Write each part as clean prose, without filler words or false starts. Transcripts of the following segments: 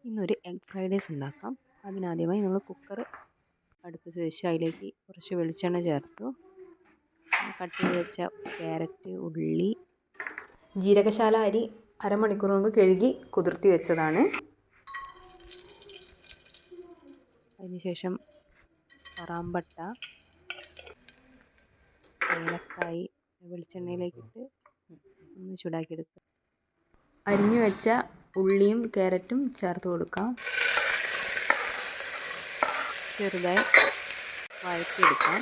ഇന്നൊരു egg fried rice ഉണ്ടാക്കാം. അതിനാദ്യമായി നമ്മൾ കുക്കർ അടുപ്പത്ത് വെച്ച് അതിലേക്ക് കുറച്ച് വെളിച്ചെണ്ണ ചേർത്തു. കട്ട് ചെയ്ത് വെച്ച ക്യാരറ്റ്, ഉള്ളി, ജീരകശാല അരി അരമണിക്കൂർ മുമ്പ് കഴുകി കുതിർത്തി വെച്ചതാണ്. അതിനുശേഷം കറാമ്പട്ട, ഏലക്കായി വെളിച്ചെണ്ണയിലേക്കിട്ട് ഒന്ന് ചൂടാക്കിയെടുക്കുക. അരിഞ്ഞു വെച്ച ഉള്ളിയും ക്യാരറ്റും ചേർത്ത് കൊടുക്കാം. ചെറുതായി വഴറ്റിയെടുക്കാം.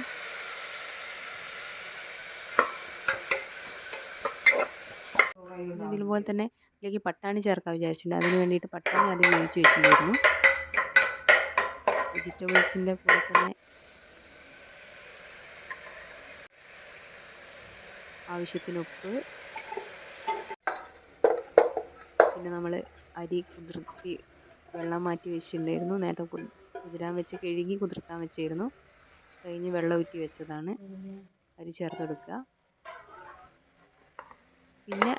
ഇതുപോലെ തന്നെ ഇതിലേക്ക് പട്ടാണി ചേർക്കാൻ വിചാരിച്ചിട്ടുണ്ട്. അതിന് വേണ്ടിയിട്ട് പട്ടാണി ആദ്യം വേവിച്ച് വെച്ചിട്ടുണ്ടായിരുന്നു. വെജിറ്റബിൾസിൻ്റെ കൂടെ തന്നെ ആവശ്യത്തിന് ഉപ്പ്, പിന്നെ നമ്മൾ അരി കുതിർത്തി വെള്ളം മാറ്റി വെച്ചിട്ടുണ്ടായിരുന്നു. നേരത്തെ കുതിരാൻ വെച്ച് കഴുകി കുതിർത്താൻ വെച്ചിരുന്നു. കഴിഞ്ഞ് വെള്ളം ഊറ്റി വെച്ചതാണ്. അരി ചേർത്ത് കൊടുക്കുക. പിന്നെ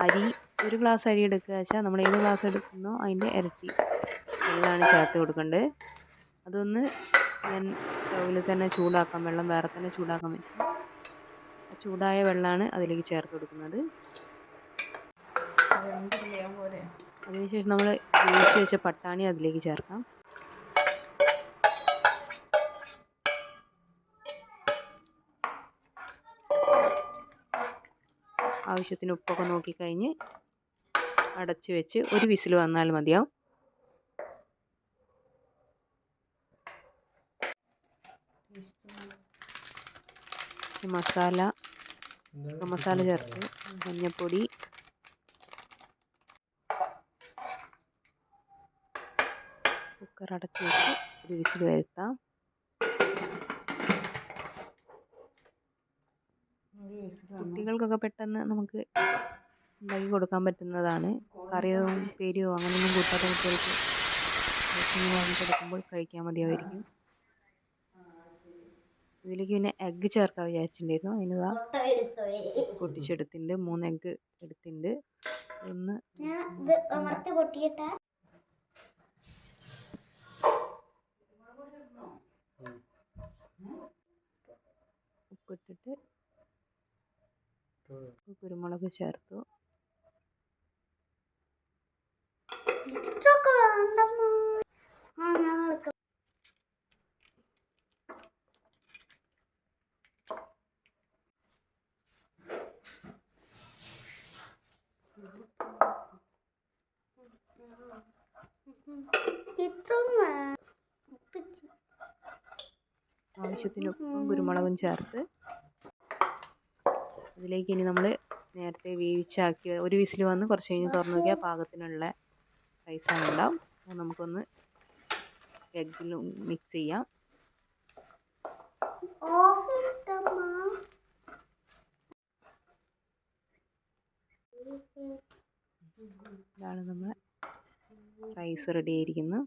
അരി ഒരു ഗ്ലാസ് അരി എടുക്കുക വെച്ചാൽ നമ്മൾ ഏത് ഗ്ലാസ് എടുക്കുന്നോ അതിൻ്റെ ഇരട്ടി വെള്ളമാണ് ചേർത്ത് കൊടുക്കേണ്ടത്. അതൊന്ന് ഞാൻ സ്റ്റൗവിൽ തന്നെ ചൂടാക്കാം. വെള്ളം വേറെ തന്നെ ചൂടാക്കാൻ പറ്റും. ചൂടായ വെള്ളമാണ് അതിലേക്ക് ചേർത്ത് കൊടുക്കുന്നത്. അതിനുശേഷം നമ്മൾ വേവിച്ച് വെച്ച പട്ടാണി അതിലേക്ക് ചേർക്കാം. ആവശ്യത്തിന് ഉപ്പൊക്കെ നോക്കിക്കഴിഞ്ഞ് അടച്ച് വെച്ച് ഒരു വിസിൽ വന്നാൽ മതിയാവും. മസാല ചേർത്ത് മഞ്ഞൾപ്പൊടി, കുക്കർ അടച്ച് വെച്ച് ഒരു വിസിൽ വരുത്താം. കുട്ടികൾക്കൊക്കെ പെട്ടെന്ന് നമുക്ക് ഉണ്ടാക്കി കൊടുക്കാൻ പറ്റുന്നതാണ്. കറിയോ ഉപ്പേരിയോ അങ്ങനെയൊന്നും കൂട്ടാത്ത കുട്ടികൾക്ക് വാങ്ങി കൊടുക്കുമ്പോൾ കഴിക്കാൻ മതിയായിരിക്കും. ഇതിലേക്ക് പിന്നെ എഗ്ഗ് ചേർക്കാൻ വിചാരിച്ചിട്ടുണ്ടായിരുന്നു. അതിനതാ പൊട്ടിച്ചെടുത്തിട്ടുണ്ട്. 3 എഗ്ഗ് എടുത്തിട്ടുണ്ട്. ഒന്ന് ഉപ്പിട്ടിട്ട് കുരുമുളക് ചേർത്തു. ആവശ്യത്തിന് ഉപ്പും കുരുമുളകും ചേർത്ത് അതിലേക്ക് ഇനി നമ്മൾ നേരത്തെ വേവിച്ചാക്കി ഒരു വിസിൽ വന്ന് കുറച്ച് കഴിഞ്ഞ് തുറന്നു നോക്കിയാൽ പാകത്തിനുള്ള റൈസാണ് ഉണ്ടാവും. അത് നമുക്കൊന്ന് എഗ്ഗിൽ മിക്സ് ചെയ്യാം. ഇതാണ് നമ്മുടെ റൈസ് റെഡി ആയിരിക്കുന്നു.